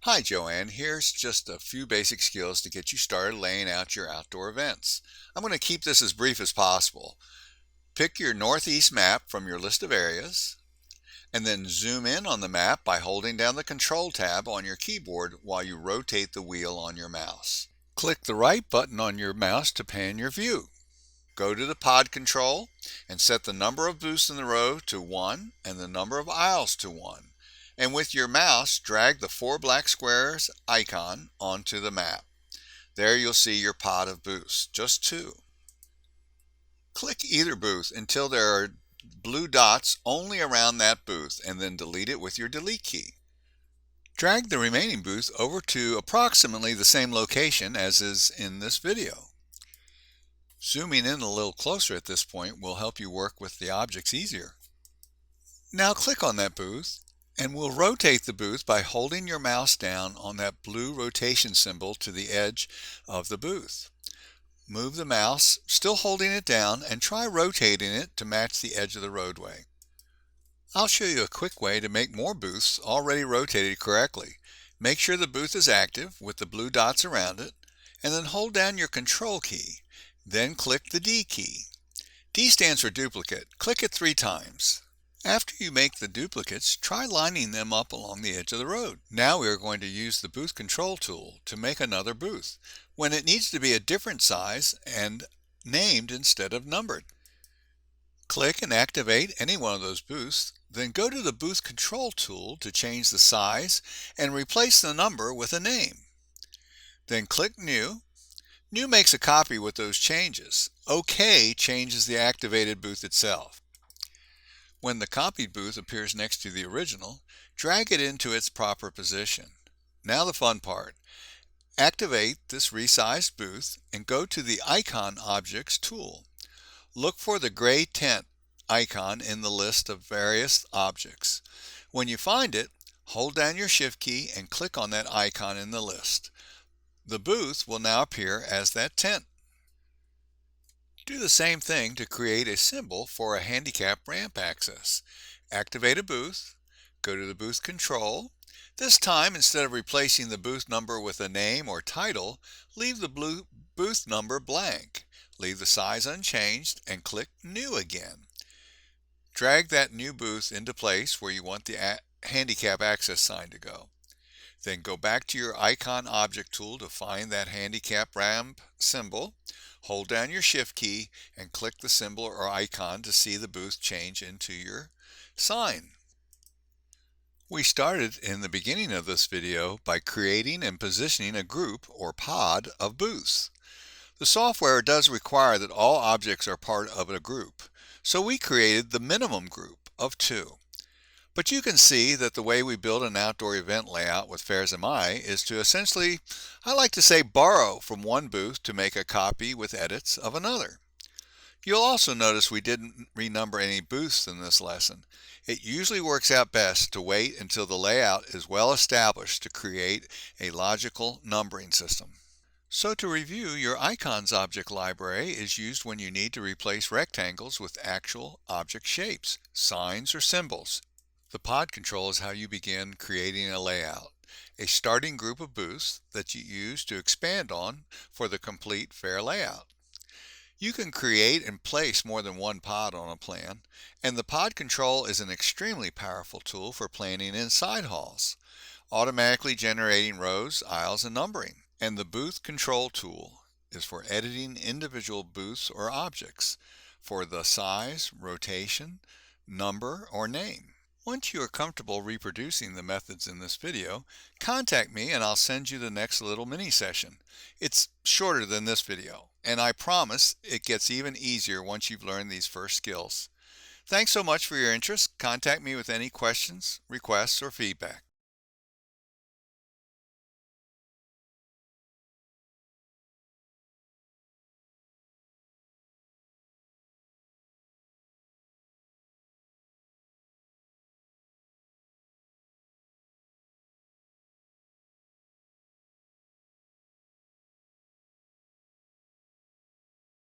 Hi Joanne, here's just a few basic skills to get you started laying out your outdoor events. I'm going to keep this as brief as possible. Pick your northeast map from your list of areas, and then zoom in on the map by holding down the Control tab on your keyboard while you rotate the wheel on your mouse. Click the right button on your mouse to pan your view. Go to the pod control and set the number of booths in the row to 1 and the number of aisles to 1. And with your mouse, drag the 4 black squares icon onto the map. There you'll see your pod of booths, just 2. Click either booth until there are blue dots only around that booth and then delete it with your delete key. Drag the remaining booth over to approximately the same location as is in this video. Zooming in a little closer at this point will help you work with the objects easier. Now click on that booth and we'll rotate the booth by holding your mouse down on that blue rotation symbol to the edge of the booth. Move the mouse, still holding it down, and try rotating it to match the edge of the roadway. I'll show you a quick way to make more booths already rotated correctly. Make sure the booth is active with the blue dots around it, and then hold down your Control key. Then click the D key. D stands for duplicate. Click it 3 times. After you make the duplicates, try lining them up along the edge of the road. Now we are going to use the Booth Control tool to make another booth, when it needs to be a different size and named instead of numbered. Click and activate any one of those booths, then go to the Booth Control tool to change the size and replace the number with a name. Then click New. New makes a copy with those changes. OK changes the activated booth itself. When the copied booth appears next to the original, drag it into its proper position. Now the fun part. Activate this resized booth and go to the Icon Objects tool. Look for the gray tent icon in the list of various objects. When you find it, hold down your Shift key and click on that icon in the list. The booth will now appear as that tent. Do the same thing to create a symbol for a handicap ramp access. Activate a booth, go to the Booth Control. This time, instead of replacing the booth number with a name or title, leave the booth number blank. Leave the size unchanged and click New again. Drag that new booth into place where you want the handicap access sign to go. Then go back to your Icon Object tool to find that handicap ramp symbol. Hold down your Shift key and click the symbol or icon to see the booth change into your sign. We started in the beginning of this video by creating and positioning a group or pod of booths. The software does require that all objects are part of a group, so we created the minimum group of 2. But you can see that the way we build an outdoor event layout with FairsMI is to essentially, I like to say, borrow from one booth to make a copy with edits of another. You'll also notice we didn't renumber any booths in this lesson. It usually works out best to wait until the layout is well established to create a logical numbering system. So to review, your icons object library is used when you need to replace rectangles with actual object shapes, signs, or symbols. The pod control is how you begin creating a layout, a starting group of booths that you use to expand on for the complete fair layout. You can create and place more than one pod on a plan, and the pod control is an extremely powerful tool for planning in side halls, automatically generating rows, aisles, and numbering. And the booth control tool is for editing individual booths or objects for the size, rotation, number, or name. Once you are comfortable reproducing the methods in this video, contact me and I'll send you the next little mini session. It's shorter than this video, and I promise it gets even easier once you've learned these first skills. Thanks so much for your interest. Contact me with any questions, requests, or feedback.